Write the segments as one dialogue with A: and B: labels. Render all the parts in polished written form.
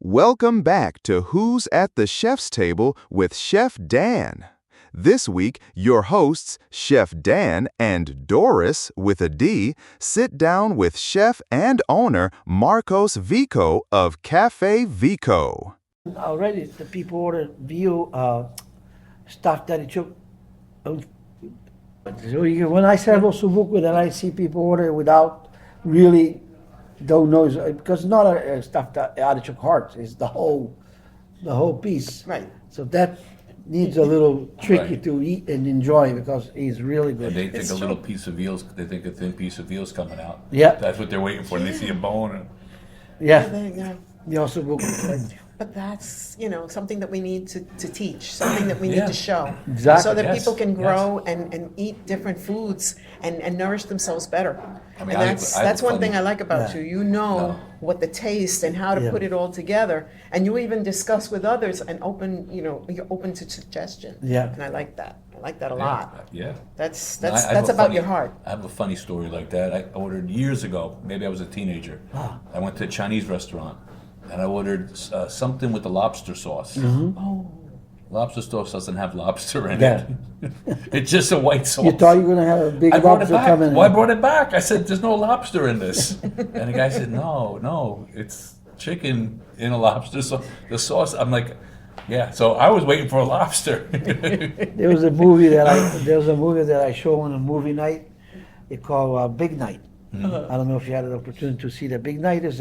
A: Welcome back to Who's at the Chef's Table with Chef Dan. This week, your hosts, Chef Dan and Doris WithaD, sit down with chef and owner Marco Vico of Cafe Vico.
B: Already, the people order veal stuffed artichoke. When I serve ossobuco, then I see people order without really don't know, because it's not a stuffed artichoke heart, it's the whole piece.
C: Right.
B: So that needs a little tricky
D: Right.
B: to eat and enjoy because it's really good.
D: And they think
C: It's
D: a little
C: true.
D: piece of veal's, they think a thin piece of veal's coming out.
B: Yeah.
D: That's what they're waiting for, and they see a bone and,
B: Yeah,
C: There you go.
B: the ossobuco.
C: But that's, something that we need to teach, something that we need
D: Yeah.
C: to show.
B: Exactly.
C: So that
D: Yes,
C: people can
D: yes.
C: grow and eat different foods and nourish themselves better.
D: I mean,
C: And
D: I
C: that's
D: have
C: one
D: fun-
C: thing I like about
B: Yeah.
C: you. You know
D: No.
C: what the taste and how to
B: Yeah.
C: put it all together. And you even discuss with others and you're open to suggestion.
B: Yeah.
C: And I like that. I like that a lot.
D: yeah.
C: That's
D: I have
C: that's
D: a
C: about
D: funny-
C: your heart.
D: I have a funny story like that. I ordered years ago, maybe I was a teenager. I went to a Chinese restaurant, and I ordered something with the lobster sauce.
C: Oh.
D: Lobster sauce doesn't have lobster in
B: Yeah.
D: it. It's just a white sauce.
B: You thought you were going to have a big
D: I brought it
B: lobster
D: back.
B: coming in.
D: Well, I brought it back. I said, "There's no lobster in this," and the guy said, "No, it's chicken in a lobster sauce." The sauce. I'm like, "Yeah." So I was waiting for a lobster.
B: There was a movie that I show on a movie night. It's called Big Night. I don't know if you had an opportunity to see that. Big Night is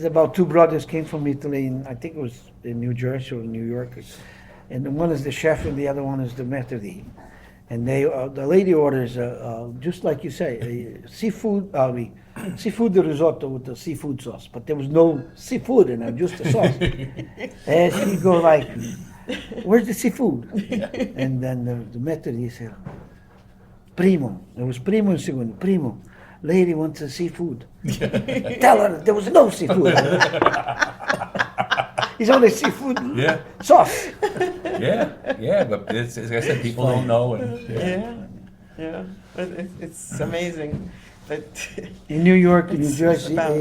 B: about two brothers came from Italy, and I think it was in New Jersey or New York, and one is the chef and the other one is the meticulous. And the lady orders just like you say, seafood risotto with the seafood sauce, but there was no seafood in it, just the sauce. And she go like, "Where's the seafood?" And then the meticulous said, "Primo." There was primo and segundo. Primo. Lady wants the seafood. Tell her there was no seafood. It's only seafood
D: Yeah.
B: sauce.
D: Yeah, but it's, as I said, people don't know, and
C: Yeah. It's amazing. But
B: In New York, in New
C: It's
B: Jersey,
C: about-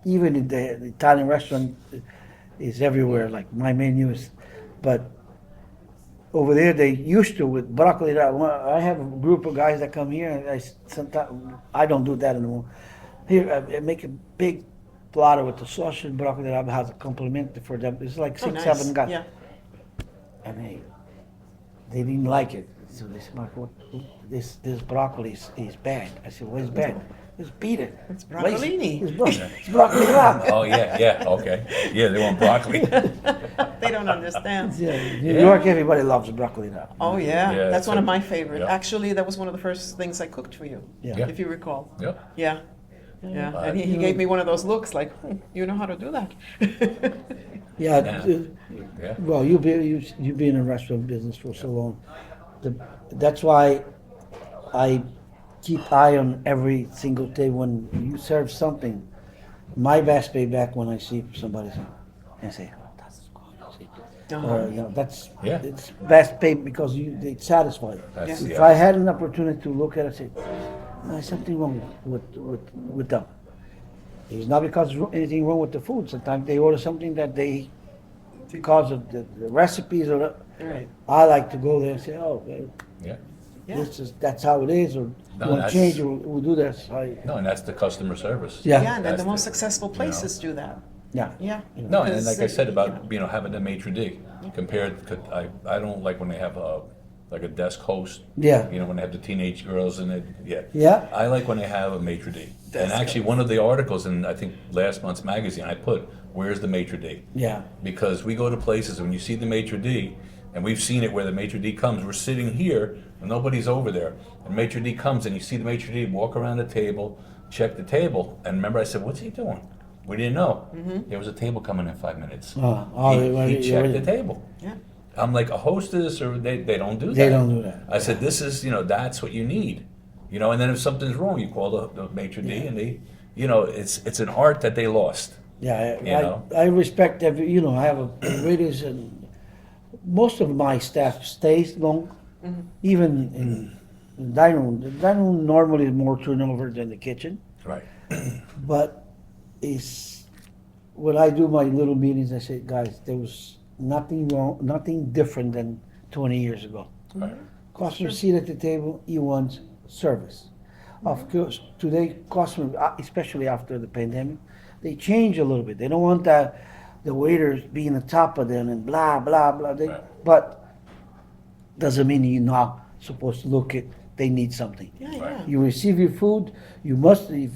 B: even in the Italian restaurant is everywhere, like my menu is, but over there they used to with broccoli. I have a group of guys that come here, and sometimes I don't do that anymore. Here, I make a big platter with the sausage, broccoli that has a compliment for them. It's like
C: Oh,
B: six,
C: nice.
B: seven guys,
C: Yeah.
B: and they didn't like it. So they said, "Marco, this broccoli is bad." I said, "What is bad?" Just beat it.
C: It's broccolini.
B: It's broccoli ramen.
D: oh yeah, okay, yeah, they want broccoli.
C: They don't understand.
B: Yeah, New York, everybody loves broccoli ramen.
C: Oh yeah,
D: Yeah,
C: that's
D: that's
C: one of
D: a-
C: my favorite.
D: yeah.
C: Actually, that was one of the first things I cooked for you,
B: Yeah.
C: if you recall.
D: Yep.
C: Yeah, yeah. And he gave me one of those looks like, you know how to do that.
B: Yeah.
D: Yeah.
B: Well, you've been in the restaurant business for so long. That's why I keep eye on every single day when you serve something. My best payback when I see somebody and say, "Oh, that's good." Or that's
D: Yeah.
B: it's best pay because it's satisfying.
D: That's-
B: If
D: yeah.
B: I had an opportunity to look at it and say, "There's something wrong with them," it's not because there's anything wrong with the food. Sometimes they order something that because of the recipes or
C: Right.
B: I like to go there and say, "Oh, well,
D: Yeah.
C: Yeah.
B: that's how it is," or
D: No,
B: you want to
D: that's-
B: change, we'll do this.
D: No, and that's the customer service.
B: Yeah.
C: Yeah, and then
D: That's
C: the most
D: the-
C: successful places do that.
B: Yeah.
C: Yeah.
D: No, and
C: Because
D: like I said
C: they-
D: about having the maitre d compared. I don't like when they have like a desk host.
B: Yeah.
D: When they have the teenage girls and it. Yeah.
B: Yeah.
D: I like when they have a maitre d. And
C: Desk
D: actually, one of the articles in I think last month's magazine, I put, "Where's the maitre d?"
B: Yeah.
D: Because we go to places when you see the maitre d, and we've seen it where the maitre d comes. We're sitting here and nobody's over there. And maitre d comes and you see the maitre d walk around the table, check the table. And remember, I said, "What's he doing?" We didn't know. There was a table coming in 5 minutes. He checked the table.
C: Yeah.
D: I'm like, a hostess, or they don't do that.
B: They don't do that.
D: I said, this is, that's what you need. And then if something's wrong, you call the maitre d, and they, it's an art that they lost.
B: Yeah,
D: You know?
B: I respect every. I have a waiters and most of my staff stays long, even in the dining room. The dining room normally is more turnover than the kitchen,
D: Right.
B: but it's when I do my little meetings, I say, guys, there was nothing wrong, nothing different than 20 years ago.
D: Right.
B: Customer sit at the table, he wants service. Of course, today, customer, especially after the pandemic, they change a little bit. They don't want the waiters being on top of them and blah, blah, blah.
D: Right.
B: But doesn't mean you're not supposed to look at, they need something.
C: Yeah, yeah.
B: You receive your food, you must, if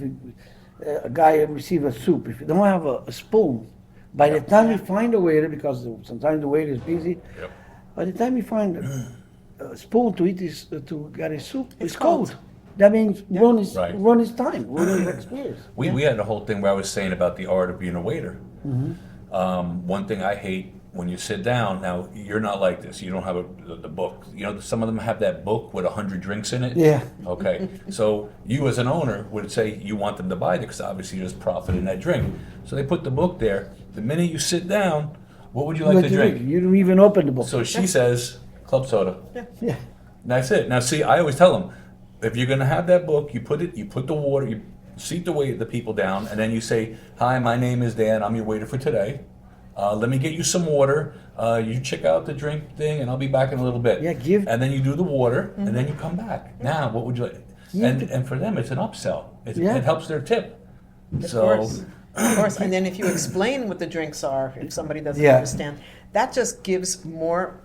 B: a guy receive a soup, if you don't have a spoon, by the time you find a waiter, because sometimes the waiter is busy,
D: Yep.
B: by the time you find a spoon to eat his, to get his soup, it's
C: cold.
B: cold. That means run his
D: Right.
B: run his time, run his experience.
D: We had a whole thing where I was saying about the art of being a waiter. One thing I hate when you sit down, now you're not like this, you don't have the book. You know, some of them have that book with 100 drinks in it.
B: Yeah.
D: Okay, so you as an owner would say you want them to buy it because obviously there's profit in that drink. So they put the book there. The minute you sit down, what would you like
B: What
D: to
B: you
D: drink?
B: do? You don't even open the book.
D: So she says, club soda.
B: Yeah.
D: That's it. Now, see, I always tell them, if you're going to have that book, you put the water, you seat the people down, and then you say, "Hi, my name is Dan. I'm your waiter for today. Let me get you some water. You check out the drink thing, and I'll be back in a little bit."
B: Yeah, give-
D: And then you do the water, and then you come back. Now, what would you like? And for them, it's an upsell.
B: Yeah.
D: It helps their tip.
C: Of course. Of course. And then if you explain what the drinks are, if somebody doesn't
B: Yeah.
C: understand, that just gives more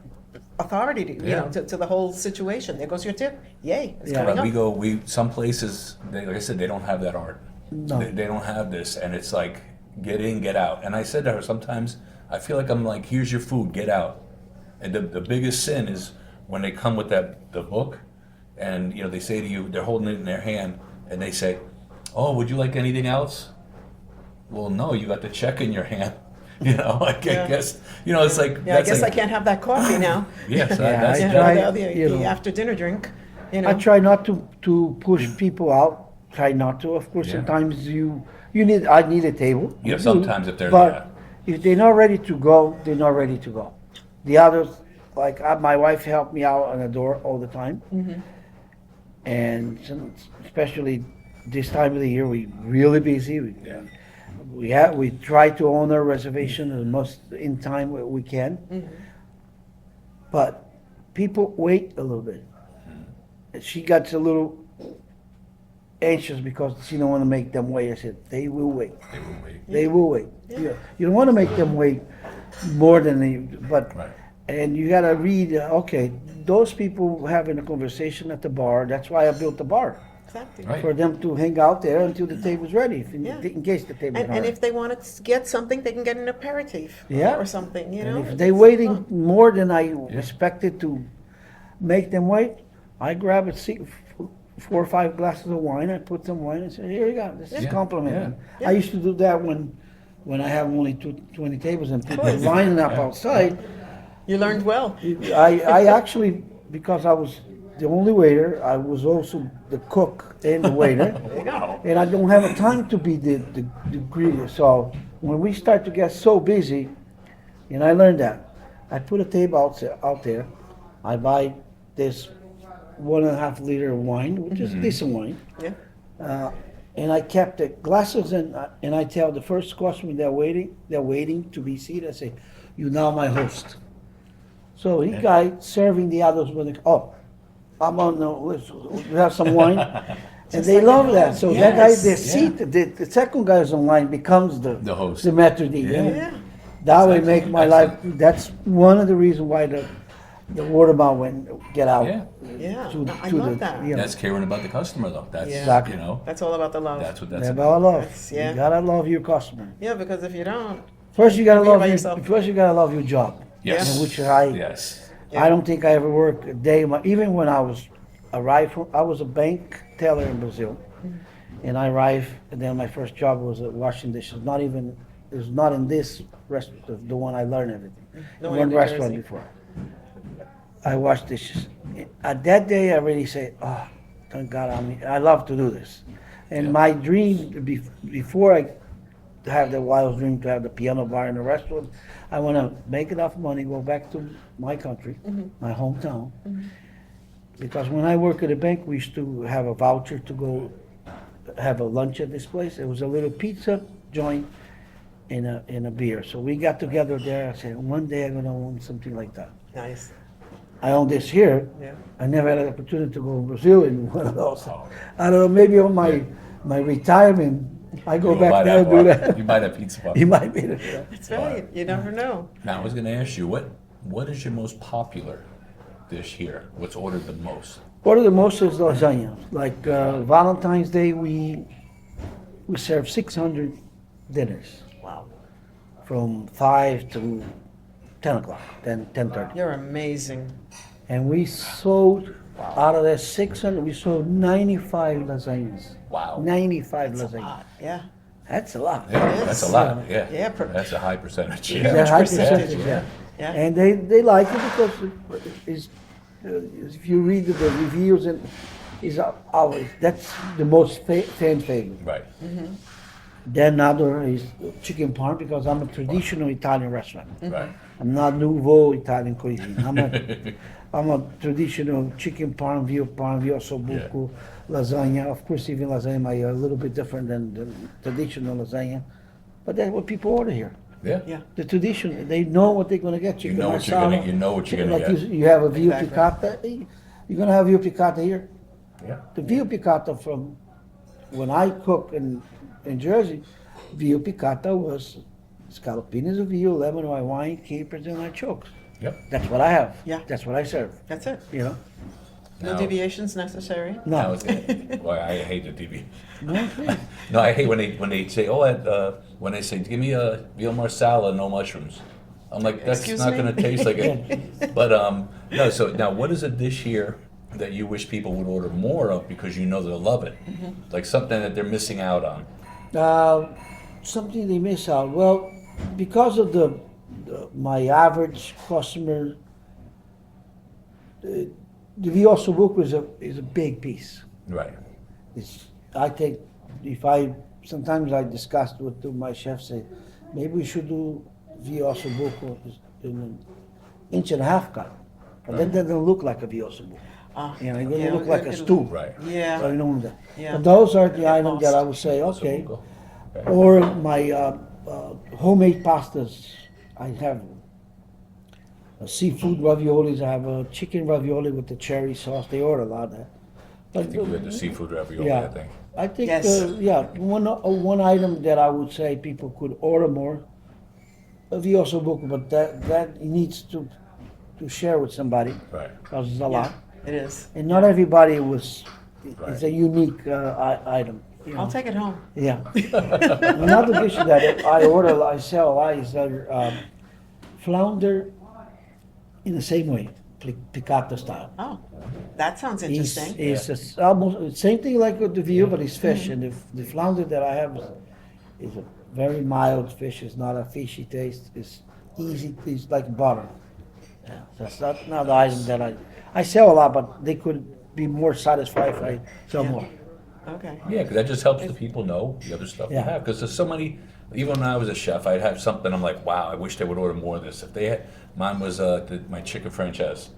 C: authority to,
D: Yeah.
C: to the whole situation. There goes your tip. Yay. It's
B: Yeah.
C: coming
D: But
C: up.
D: some places, like I said, they don't have that art.
B: No.
D: They don't have this, and it's like, get in, get out. And I said to her, sometimes I feel like I'm like, here's your food, get out. And the biggest sin is when they come with the book, and they say to you, they're holding it in their hand, and they say, "Oh, would you like anything else?" Well, no, you got the check in your hand. I
C: Yeah.
D: guess, it's like.
C: Yeah, I
D: that's
C: guess
D: like,
C: I can't have that coffee now.
D: Yes,
B: Yeah,
D: that's
B: I
C: You
B: try-
C: know,
B: you
C: the
B: know.
C: after dinner drink.
B: I try not to push people out. Try not to. Of course,
D: Yeah.
B: sometimes I need a table.
D: Yeah,
B: I do.
D: sometimes if they're
B: But
D: there.
B: if they're not ready to go, they're not ready to go. The others, like my wife helped me out on the door all the time, and especially this time of the year, we really busy. We try to own our reservation as much in time we can, but people wait a little bit. She got a little anxious because she don't want to make them wait. I said, they will wait.
D: They will wait.
B: They will wait. You don't want to make them wait more than but
D: Right.
B: and you got to read. Okay, those people having a conversation at the bar. That's why I built the bar
C: Exactly.
D: Right.
B: for them to hang out there until the table's ready,
C: Yeah.
B: in case the table's not
C: And
B: ready.
C: if they want to get something, they can get an aperitif.
B: Yeah.
C: Or something, you
B: And
C: know.
B: if they
C: It's
B: waiting
C: fun.
B: more than I expected to make them wait, I grab 4 or 5 glasses of wine. I put some wine and say, "Here you go. This is
D: Yeah.
B: complimenting."
C: Yeah.
B: I used to do that when I have only 20 tables and people lining up outside.
C: You learned well.
B: I actually, because I was the only waiter, I was also the cook and the waiter. And I don't have a time to be the greeter. So when we start to get so busy, and I learned that, I put a table out there. I buy this 1.5 liter of wine, which is decent wine.
C: Yeah.
B: And I kept the glasses and I tell the first customer they're waiting to be seated. I say, "You're now my host." So he guy serving the others with I'm on the list. We have some wine, and they
C: like
B: love
C: at
B: that.
C: home.
B: So that guy,
C: Yes.
B: the seat, the second guy is online becomes
D: The host.
B: the maître d'.
D: Yeah.
B: And
C: Yeah.
B: that way
D: Excellent.
B: make my life. That's one of the reasons why the word of mouth get out.
D: Yeah.
C: Yeah.
B: To,
C: I
B: to
C: love
B: the,
C: that.
B: you know.
D: That's caring about the customer, though. That's,
C: Yeah.
B: Exactly.
C: That's all about the love.
D: that's what that's
B: Yeah,
D: about.
B: about love.
C: That's- yeah.
B: You gotta love your customer.
C: Yeah, because if you don't,
B: First, you gotta
C: Forget
B: love
C: about
B: your,
C: yourself.
B: first you gotta love your job.
D: Yes.
B: And which I
D: Yes.
C: Yeah.
B: I don't think I ever worked a day. Even when I was I was a bank teller in Brazil, and I arrived. And then my first job was washing dishes. It was not in this restaurant, the one I learned everything.
C: No,
B: One
C: in New
B: restaurant
C: Jersey.
B: before. I washed dishes. At that day, I really said, "Oh, thank God, I love to do this." And
D: Yeah.
B: my dream before I have the wild dream to have the piano bar in the restaurant, I want to make enough money, go back to my country, my hometown. Because when I worked at a bank, we used to have a voucher to go have a lunch at this place. It was a little pizza joint, and a beer. So we got together there. I said, one day I'm gonna own something like that.
C: Nice.
B: I own this here.
C: Yeah.
B: I never had an opportunity to go to Brazil in one of those. I don't know, maybe on my retirement, I go
D: You
B: back
D: might
B: there and
D: have
B: do
D: one.
B: that.
D: You might have pizza bar.
B: You might be there.
C: That's right. You never know.
D: Now I was going to ask you, what is your most popular dish here? What's ordered the most?
B: Order the most is lasagna. Like Valentine's Day, we serve 600 dinners
C: Wow.
B: from 5 to 10 o'clock, 10:30.
C: You're amazing.
B: And we sold, out of that 600, we sold 95 lasagnas.
D: Wow.
B: 95
C: That's a
B: lasagnas.
C: lot. Yeah.
B: That's a lot.
D: Yeah,
C: It
D: that's a
C: is.
D: lot. Yeah.
C: Yeah,
D: That's a high percentage.
C: Yeah.
B: They're
D: Yeah.
B: high
C: percentage,
B: percentage,
C: yeah.
B: yeah.
C: Yeah.
B: And they like it because it's, if you read the reviews, and is always, that's the most fan favorite.
D: Right.
B: Then another is chicken parm, because I'm a traditional Italian restaurant.
D: Right.
B: I'm not nouveau Italian cuisine. I'm a traditional chicken parm, veal ossobuco, lasagna. Of course, even lasagna might be a little bit different than the traditional lasagna, but that's what people order here.
D: Yeah.
C: Yeah.
B: The tradition, they know what they're gonna get.
D: You
B: Chicken
D: know what you're
B: marsala,
D: gonna. You know what you're
B: chicken-
D: gonna
B: like
D: get.
B: you have a veal
C: Exactly.
B: piccata. You're gonna have veal piccata here.
D: Yeah.
B: The veal piccata from when I cook in Jersey, veal piccata was scallopinis of veal, lemon white wine, capers, and artichokes.
D: Yep.
B: That's what I have.
C: Yeah.
B: That's what I serve.
C: That's it.
B: You know.
C: No
D: Now-
C: deviations necessary.
D: Now
B: No.
D: it's gonna, boy, I hate the TV.
B: No, please.
D: No, I hate when they say, when they say, give me a veal marsala, no mushrooms. I'm like, that's
C: Excuse
D: not
C: me?
D: gonna taste like it. But no. So now, what is a dish here that you wish people would order more of because you know they'll love it? Like something that they're missing out on.
B: Something they miss out. Well, because of my average customer, the veal ossobuco is a big piece.
D: Right.
B: I think sometimes I discussed with my chef, say maybe we should do veal ossobuco in an inch and a half cut, but that doesn't look like a veal ossobuco. You know, it doesn't
C: Yeah,
B: look like a
C: it'll-
B: stew.
D: Right.
C: Yeah.
B: So, you know, that.
C: Yeah.
B: But those are the
C: Yeah,
B: items that
C: lost.
B: I would say, okay.
D: Ossobuco.
B: Or my homemade pastas. I have seafood raviolis. I have a chicken ravioli with the cherry sauce. They order a lot of that.
D: I think we had the seafood ravioli.
B: Yeah.
D: I think.
B: I think,
C: Yes.
B: one item that I would say people could order more, the ossobuco, but that needs to share with somebody,
D: Right.
B: because it's a
C: Yeah,
B: lot.
C: it is.
B: And not everybody it's
D: Right.
B: a unique item. You know?
C: I'll take it home.
B: Yeah. Another dish that I sell a lot is flounder in the same way, piccata style.
C: Oh, that sounds interesting.
B: It's almost the same thing like with the veal, but it's fish. And the flounder that I have is a very mild fish. It's not a fishy taste. It's easy. It's like butter. Yeah, that's not the item that I sell a lot, but they could be more satisfied if I sell
C: Yeah.
B: more.
C: Okay.
D: Yeah, because that just helps the people know the other stuff
B: Yeah.
D: you have. Because there's so many. Even when I was a chef, I'd have something. I'm like, wow, I wish they would order more of this. If they had, mine was my chicken franchise.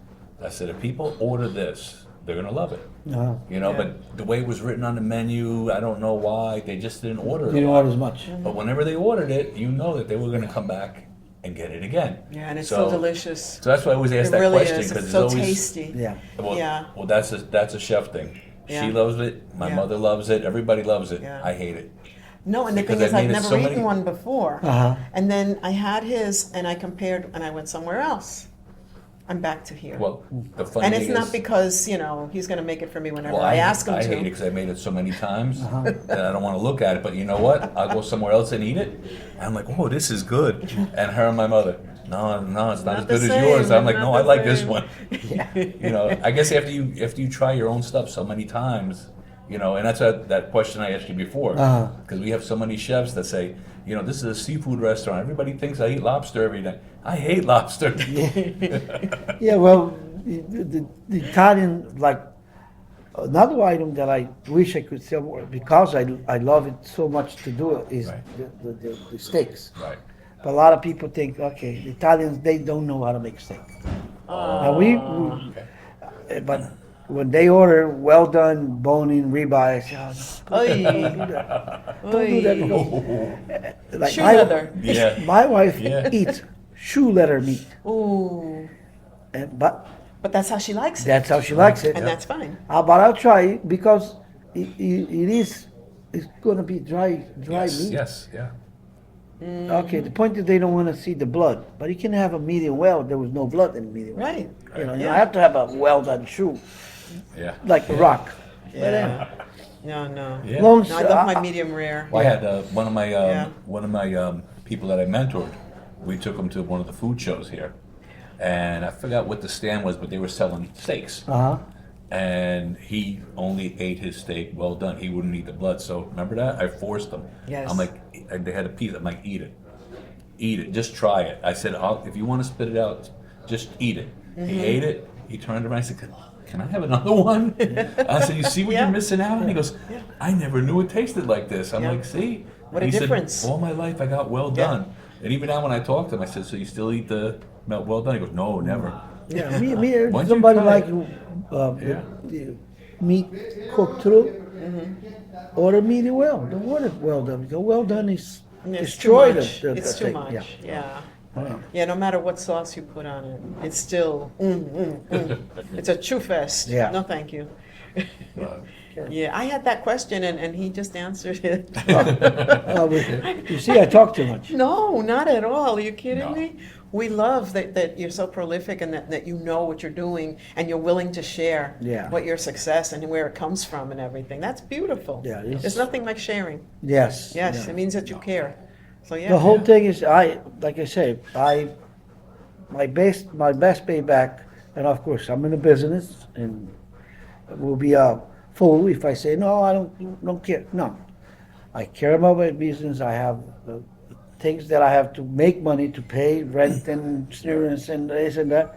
D: I said, if people order this, they're gonna love it.
B: Uh,
D: You know,
C: Yeah.
D: but the way it was written on the menu, I don't know why they just didn't order it.
B: you
D: a
B: don't
D: lot.
B: order as much.
D: But whenever they ordered it, you know that they were gonna come back and get it again.
C: Yeah, and it's so delicious.
D: So that's why I always ask
C: It
D: that
C: really
D: question
C: is.
D: because
C: It's
D: it's
C: so
D: always.
C: tasty.
B: Yeah.
D: Well,
C: Yeah.
D: well, that's a chef thing.
C: Yeah.
D: She loves it. My
C: Yeah.
D: mother loves it. Everybody loves it.
C: Yeah.
D: I hate it.
C: No, and the
D: Because
C: thing is,
D: I've
C: I've
D: made it
C: never
D: so
C: eaten
D: many-
C: one before.
B: Uh-huh.
C: And then I had his, and I compared, and I went somewhere else. I'm back to here.
D: Well, the funny
C: and
D: thing
C: it's not
D: is,
C: because, he's going to make it for me whenever
D: well,
C: I ask him
D: I
C: to.
D: hate it because I made it so many times that I don't want to look at it. But you know what? I'll go somewhere else and eat it. And I'm like, oh, this is good. And her and my mother, no, it's not as
C: the
D: good as
C: same,
D: yours. I'm like,
C: not
D: no, I
C: the
D: like this
C: same.
D: one. You know, I guess after you try your own stuff so many times, and that's that question I asked you before, because we have so many chefs that say, this is a seafood restaurant. Everybody thinks I eat lobster every day. I hate lobster.
B: Yeah, well, the Italian, like, another item that I wish I could sell more, because I love it so much to do it, is
D: Right.
B: the steaks.
D: Right.
B: But a lot of people think, okay, the Italians, they don't know how to make steak. Now but when they order well done bone-in ribeye, I say, oh,
C: Oy.
B: don't do that. Don't do that. Because, like
C: Shoe leather.
D: Yeah.
B: my wife
D: Yeah.
B: eats shoe leather meat,
C: Ooh.
B: but
C: But that's how she likes it.
B: that's how she likes it.
C: And that's fine.
B: But I'll try it because it's going to be dry
D: Yes,
B: meat.
D: yes, yeah.
B: Okay, the point is they don't want to see the blood, but you can have a medium well. There was no blood in the medium well.
C: Right.
B: You know,
C: Yeah.
B: I have to have a well done shoe,
D: Yeah.
B: like a rock.
C: Yeah. No.
D: Yeah.
B: Long
C: No, I love my medium rare.
D: Well, I had one of my people that I mentored. We took him to one of the food shows here, and I forgot what the stand was, but they were selling steaks.
B: Uh-huh.
D: And he only ate his steak well done. He wouldn't eat the blood. So remember that? I forced him.
C: Yes.
D: I'm like, they had a piece. I'm like, eat it, just try it. I said, if you want to spit it out, just eat it. He ate it. He turned around. I said, can I have another one? I said, you see what
C: Yeah.
D: you're missing out on? He goes, I never knew it tasted like this. I'm
C: Yeah.
D: like, see?
C: What a
D: He said,
C: difference.
D: all my life I got well done. And even now when I talk to him, I said, so you still eat the well done? He goes, no, never.
B: Yeah, me
D: Once you
B: somebody
D: try
B: like
D: it.
B: the meat cooked through,
C: Mm-hmm.
B: order medium well. Don't order well done because well done is
C: It's too
B: destroy
C: much.
B: the
C: It's too
B: thing.
C: much.
B: Yeah.
C: Yeah.
B: Yeah.
C: Yeah, no matter what sauce you put on it, it's still, It's a chew fest.
B: Yeah.
C: No, thank you.
D: But,
C: Yeah, I had that question and he just answered it.
B: You see, I talk too much.
C: No, not at all. Are you kidding
D: No.
C: me? We love that you're so prolific and that you know what you're doing and you're willing to share
B: Yeah.
C: what your success and where it comes from and everything. That's beautiful.
B: Yeah, it's-
C: There's nothing like sharing.
B: Yes.
C: Yes,
B: yeah.
C: it means that you care. So yeah.
B: The whole thing is, like I say, my best payback, and of course I'm in a business, and it will be a fool if I say no, I don't care. No, I care about my business. I have things that I have to make money to pay rent and insurance and this and that,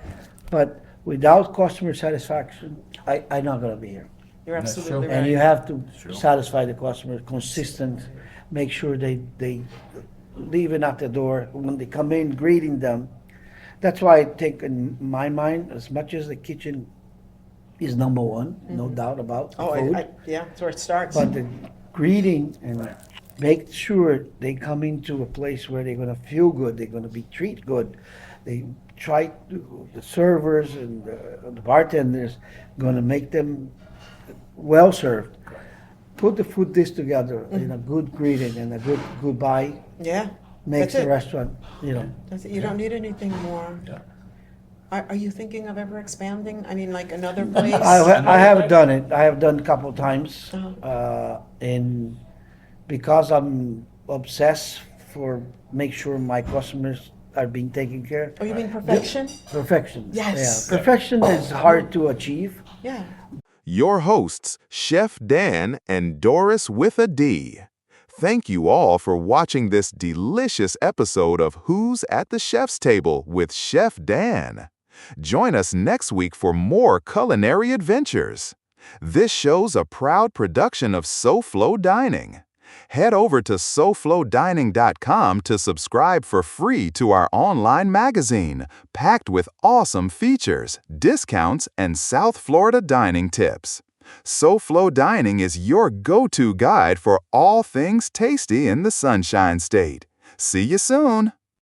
B: but without customer satisfaction, I'm not gonna be here.
C: You're
D: That's
C: absolutely
D: true.
C: right.
B: And you have to
D: True.
B: satisfy the customer, consistent, make sure they leaving at the door, when they come in, greeting them. That's why I think in my mind, as much as the kitchen is number one, no doubt about the
C: Oh,
B: food,
C: yeah, that's where it starts.
B: but the greeting and make sure they come into a place where they're gonna feel good, they're gonna be treated good. They try to, the servers and the bartenders, gonna make them well served. Put the food dish together in a good greeting and a good goodbye
C: Yeah.
B: makes
C: That's
B: the
C: it.
B: restaurant,
C: That's it. You don't need anything more.
D: yeah.
C: Are you thinking of ever expanding? I mean, like another place?
B: I have done it. I have done a couple of times,
C: Uh-huh.
B: and because I'm obsessed for make sure my customers are being taken care.
C: Oh, you mean perfection?
B: Perfection.
C: Yes.
B: Yeah. Perfection is hard to achieve.
C: Yeah.
A: Your hosts, Chef Dan and Doris WithaD. Thank you all for watching this delicious episode of Who's at the Chef's Table with Chef Dan. Join us next week for more culinary adventures. This show's a proud production of SoFloDining. Head over to SoFloDining.com to subscribe for free to our online magazine, packed with awesome features, discounts, and South Florida dining tips. SoFloDining is your go-to guide for all things tasty in the Sunshine State. See you soon!